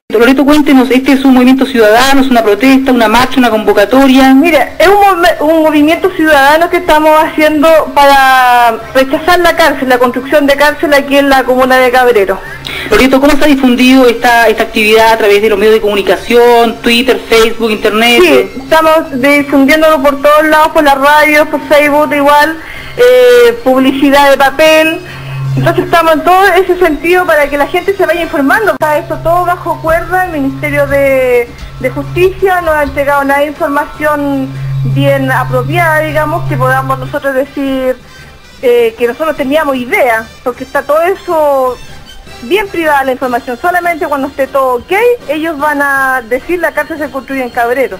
Loreto, cuéntenos, ¿este es un movimiento ciudadano, es una protesta, una marcha, una convocatoria? Mira, es un movimiento ciudadano que estamos haciendo para rechazar la cárcel, la construcción de cárcel aquí en la comuna de Cabrero. Loreto, ¿cómo se ha difundido esta actividad a través de los medios de comunicación, Twitter, Facebook, Internet? Sí, estamos difundiéndolo por todos lados, por la radio, por Facebook igual, publicidad de papel. Entonces estamos en todo ese sentido para que la gente se vaya informando. Está esto todo bajo cuerda. El Ministerio de Justicia nos ha entregado una información bien apropiada, digamos, que podamos nosotros decir que nosotros teníamos idea, porque está todo eso bien privada la información. Solamente cuando esté todo ok, ellos van a decir la cárcel se construye en Cabrero.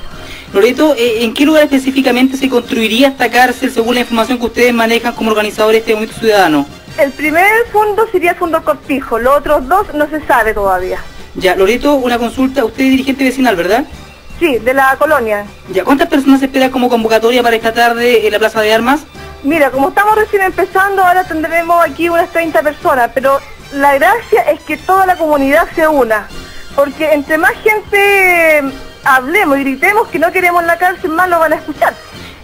Loreto, ¿en qué lugar específicamente se construiría esta cárcel según la información que ustedes manejan como organizadores de este movimiento ciudadano? El primer fondo sería el fondo Cortijo, los otros dos no se sabe todavía. Ya, Loreto, una consulta, usted es dirigente vecinal, ¿verdad? Sí, de la colonia. Ya, ¿cuántas personas se espera como convocatoria para esta tarde en la Plaza de Armas? Mira, como estamos recién empezando, ahora tendremos aquí unas 30 personas, pero la gracia es que toda la comunidad se una, porque entre más gente hablemos y gritemos que no queremos la cárcel, más lo van a escuchar.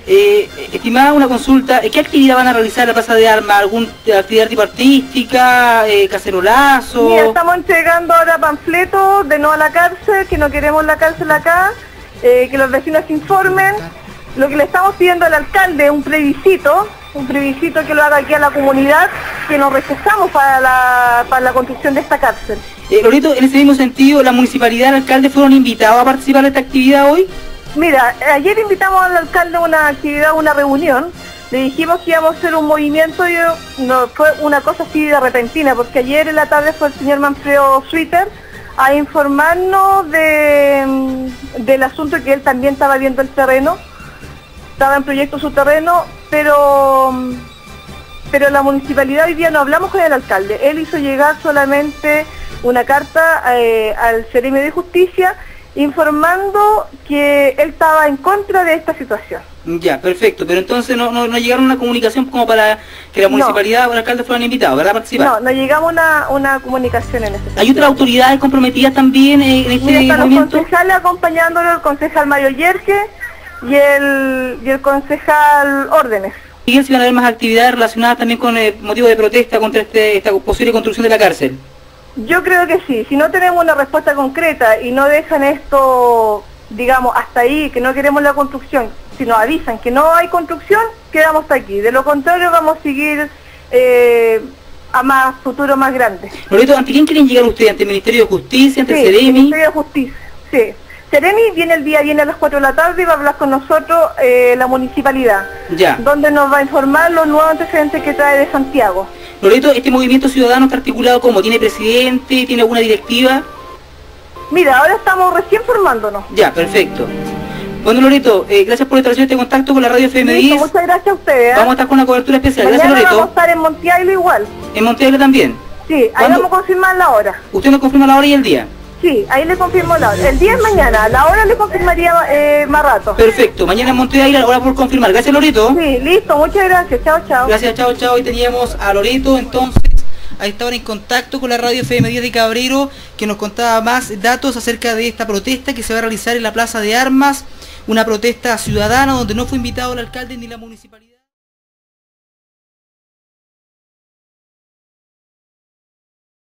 Estimada, una consulta, ¿qué actividad van a realizar en la Plaza de Armas? ¿Alguna actividad tipo artística, cacerolazo? Mira, estamos entregando ahora panfletos de no a la cárcel, que no queremos la cárcel acá, que los vecinos se informen. Lo que le estamos pidiendo al alcalde es un plebiscito que lo haga aquí a la comunidad, que nos rechazamos para la construcción de esta cárcel. Loreto, en ese mismo sentido, ¿la municipalidad y el alcalde fueron invitados a participar de esta actividad hoy? Mira, ayer invitamos al alcalde a una actividad, una reunión, le dijimos que íbamos a hacer un movimiento y no fue una cosa así de repentina, porque ayer en la tarde fue el señor Manfredo Switter a informarnos del asunto, que él también estaba viendo el terreno, estaba en proyecto su terreno, pero la municipalidad hoy día no hablamos con el alcalde. Él hizo llegar solamente una carta al Seremi de Justicia informando que él estaba en contra de esta situación. Ya, perfecto, pero entonces no llegaron a una comunicación como para que la municipalidad o el alcalde fueran invitados, ¿verdad? A participar. No llegamos a una comunicación en ese sentido. ¿Hay otras autoridades comprometidas también en este están movimiento? Los concejales acompañándolo, el concejal Mario Yerke y el concejal Órdenes. ¿Y si van a haber más actividades relacionadas también con el motivo de protesta contra esta posible construcción de la cárcel? Yo creo que sí. Si no tenemos una respuesta concreta y no dejan esto, digamos, hasta ahí, que no queremos la construcción, si nos avisan que no hay construcción, quedamos hasta aquí. De lo contrario vamos a seguir a más futuro más grandes. Loreto, ¿ante quién quieren llegar ustedes? ¿Ante el Ministerio de Justicia? ¿Ante el Seremi? El Ministerio de Justicia, sí. Seremi viene a las 4 de la tarde y va a hablar con nosotros la municipalidad, ya, donde nos va a informar los nuevos antecedentes que trae de Santiago. Loreto, ¿este movimiento ciudadano está articulado cómo? ¿Tiene presidente? ¿Tiene alguna directiva? Mira, ahora estamos recién formándonos. Ya, perfecto. Bueno, Loreto, gracias por establecer este contacto con la radio FM10. Muchas gracias a ustedes. Vamos a estar con una cobertura especial. Mañana Gracias, Loreto. Vamos a estar en Monteaguillo igual. ¿En Monteaguillo también? Sí, ahí vamos a confirmar la hora. ¿Usted nos confirma la hora y el día? Sí, ahí le confirmo la hora. El día es mañana, la hora le confirmaría más rato. Perfecto, mañana en Monteaguillo, la hora por confirmar. Gracias, Loreto. Sí, listo, muchas gracias. Chao, chao. Gracias, chao, chao. Hoy teníamos a Loreto, entonces, a esta hora en contacto con la radio FM10 de Cabrero, que nos contaba más datos acerca de esta protesta que se va a realizar en la Plaza de Armas, una protesta ciudadana donde no fue invitado el alcalde ni la municipalidad.